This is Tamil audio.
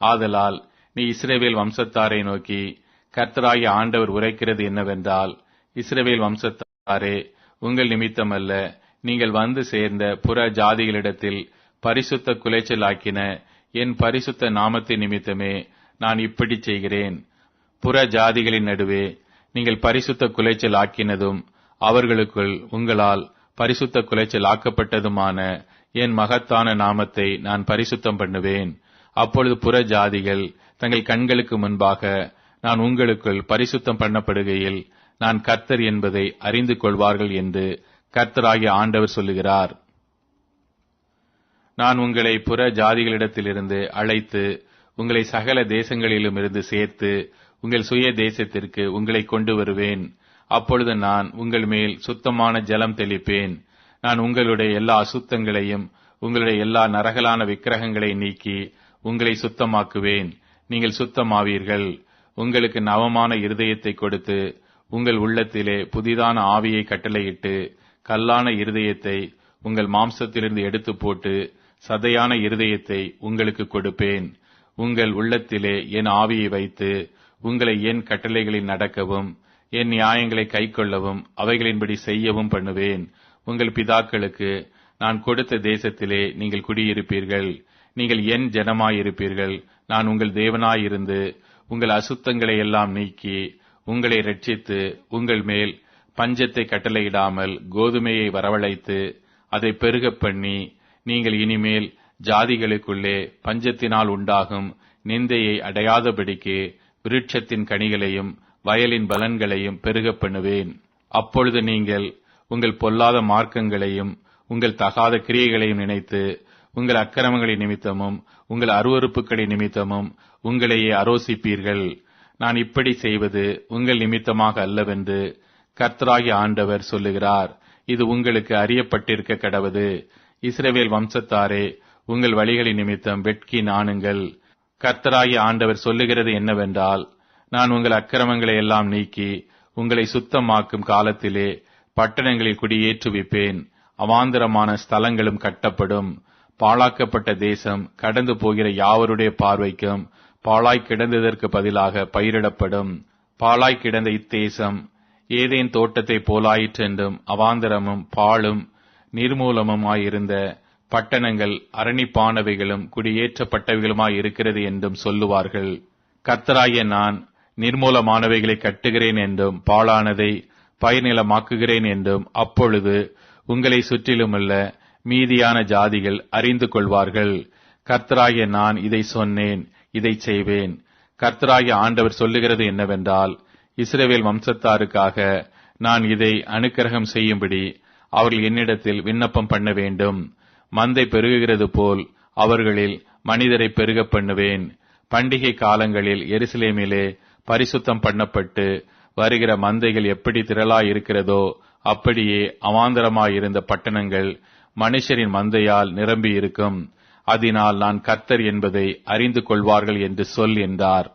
ஆதலால் நீ இஸ்ரவேல் வம்சத்தாரை நோக்கி, கர்த்தராகிய ஆண்டவர் உரைக்கிறது என்னவென்றால், இஸ்ரவேல் வம்சத்தாரே, உங்கள் நிமித்தமல்ல, நீங்கள் வந்து சேர்ந்த புற ஜாதிகளிடத்தில் பரிசுத்த குலைச்சலாக்கின என் பரிசுத்த நாமத்தின் நிமித்தமே நான் இப்படி செய்கிறேன். புற ஜாதிகளின் நடுவே நீங்கள் பரிசுத்த குலைச்சல் ஆக்கினதும் அவர்களுக்குள் உங்களால் பரிசுத்த குலைச்சல் ஆக்கப்பட்டதுமான என் மகத்தான நாமத்தை நான் பரிசுத்தம் பண்ணுவேன். அப்பொழுது புற ஜாதிகள் தங்கள் கண்களுக்கு முன்பாக நான் உங்களுக்குள் பரிசுத்தம் பண்ணப்படுகையில் நான் கர்த்தர் என்பதை அறிந்து கொள்வார்கள் என்று கர்த்தராகிய ஆண்டவர் சொல்லுகிறார். நான் உங்களை புற ஜாதிகளிடத்திலிருந்து அழைத்து உங்களை சகல தேசங்களிலும் இருந்து சேர்த்து உங்கள் சுய தேசத்திற்கு உங்களை கொண்டு வருவேன். அப்பொழுது நான் உங்கள் மேல் சுத்தமான ஜலம் தெளிப்பேன். நான் உங்களுடைய எல்லா அசுத்தங்களையும் உங்களுடைய எல்லா நரகலான விக்கிரகங்களை நீக்கி உங்களை சுத்தமாக்குவேன். நீங்கள் சுத்தமாவீர்கள். உங்களுக்கு நவமான இருதயத்தை கொடுத்து உங்கள் உள்ளத்திலே புதிதான ஆவியை கட்டளையிட்டு கல்லான இருதயத்தை உங்கள் மாம்சத்திலிருந்து எடுத்து போட்டு சதையான இருதயத்தை உங்களுக்கு கொடுப்பேன். உங்கள் உள்ளத்திலே என் ஆவியை வைத்து உங்களை என் கட்டளைகளில் நடக்கவும் என் நியாயங்களை கைக்கொள்ளவும் அவைகளின்படி செய்யவும் பண்ணுவேன். உங்கள் பிதாக்களுக்கு நான் கொடுத்த தேசத்திலே நீங்கள் குடியிருப்பீர்கள். நீங்கள் என் ஜனமாயிருப்பீர்கள். நான் உங்கள் தேவனாயிருந்து உங்கள் அசுத்தங்களை எல்லாம் நீக்கி உங்களை இரட்சித்து உங்கள் மேல் பஞ்சத்தை கட்டளையிடாமல் கோதுமையை வரவழைத்து அதை பெருகப் பண்ணி, நீங்கள் இனிமேல் ஜாதிகளுக்குள்ளே பஞ்சத்தினால் உண்டாகும் நிந்தையை அடையாதபடிக்கு விருட்சத்தின் கனிகளையும் வயலின் பலன்களையும் பெருகப் பண்ணுவேன். அப்பொழுது நீங்கள் உங்கள் பொல்லாத மார்க்கங்களையும் உங்கள் தகாத கிரியைகளையும் நினைத்து உங்கள் அக்கிரமங்களின் நிமித்தமும் உங்கள் அருவருப்புகளின் நிமித்தமும் உங்களையே அரோசிப்பீர்கள். நான் இப்படி செய்வது உங்கள் நிமித்தமாக அல்லவென்று கர்த்தராகிய ஆண்டவர் சொல்லுகிறார். இது உங்களுக்கு அறியப்பட்டிருக்க கடவது. இஸ்ரவேல் வம்சத்தாரே, உங்கள் வழிகளின் நிமித்தம் வெட்கி நாணுங்கள். கர்த்தராகிய ஆண்டவர் சொல்லுகிறது என்னவென்றால், நான் உங்கள் அக்கிரமங்களை எல்லாம் நீக்கி உங்களை சுத்தமாக்கும் காலத்திலே பட்டணங்களில் குடியேற்றுவிப்பேன். அவாந்தரமான ஸ்தலங்களும் கட்டப்படும். பாழாக்கப்பட்ட தேசம் கடந்து போகிற யாவருடைய பார்வைக்கும் பாழாய் கிடந்ததற்கு பதிலாக பயிரிடப்படும். பாழாய் கிடந்த இத்தேசம் ஏதேன் தோட்டத்தை போலாயிற்றென்றும் அவாந்தரமும் பாழும் நிர்மூலமுமாயிருந்த பட்டணங்கள் அரணிப்பானவைகளும் குடியேற்றப்பட்டவைகளுமாயிருக்கிறது என்றும் சொல்லுவார்கள். கர்த்தராகிய நான் நிர்மூலமானவைகளை கட்டுகிறேன் என்றும் பாழானதை பயிர்நிலமாக்குகிறேன் என்றும் அப்பொழுது உங்களை சுற்றிலுமுள்ள மீதியான ஜாதிகள் அறிந்து கொள்வார்கள். கர்த்தராகிய நான் இதை சொன்னேன், இதை செய்வேன். கர்த்தராகிய ஆண்டவர் சொல்லுகிறது என்னவென்றால், இஸ்ரவேல் வம்சத்தாருக்காக நான் இதை அனுக்கிரகம் செய்யும்படி அவர்கள் என்னிடத்தில் விண்ணப்பம் பண்ண வேண்டும். மந்தை பெருகுகிறது போல் அவர்களில் மனிதரை பெருக பண்ணுவேன். பண்டிகை காலங்களில் எருசலேமிலே பரிசுத்தம் பண்ணப்பட்டு வருகிற மந்தைகள் எப்படி திரளாயிருக்கிறதோ அப்படியே அவாந்தரமாயிருந்த பட்டணங்கள் மனுஷரின் மந்தையால் நிரம்பி இருக்கும். அதனால் நான் கர்த்தர் என்பதை அறிந்து கொள்வார்கள் என்று சொல் என்றார்.